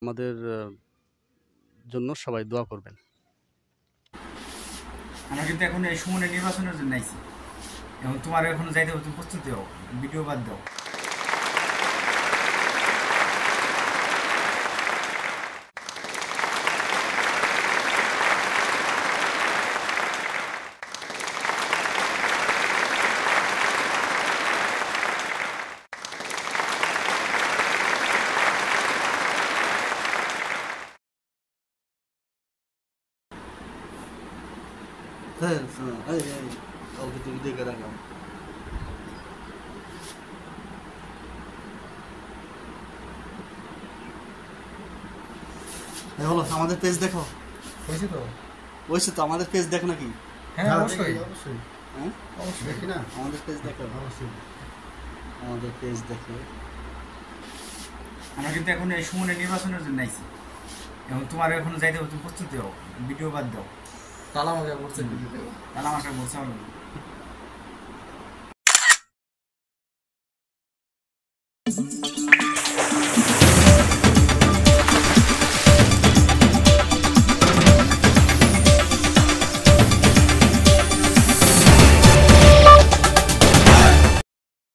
আমাদের জন্য সবাই দোয়া করবেন। আমরা কিন্তু এখন এই সুমনে নির্বাচনের জন্য আইছি। এখন তোমার এখন যাইতে হবে, তুমি প্রস্তুতি হও, ভিডিও বাদ দাও। কাউকে তুমি দেখে রাখলাম। বলো আমাদের পেজ দেখো। হয়েছে তো? হয়েছে তো, আমাদের পেজ দেখো নাকি? হ্যাঁ অবশ্যই। হ্যাঁ অবশ্যই দেখি না। আমাদের পেজ দেখো, অবশ্যই। আমাদের পেজ দেখো। আমরা কিন্তু এখন এই সুমনে নির্বাচনের জন্য আইছি। এখন তোমার এখন যাইতে হবে, তুমি প্রস্তুতি হও, ভিডিও বাদ দাও। তালা আমাকে বলছে তাহলে আমার সাথে বলছে আমার ভিডিও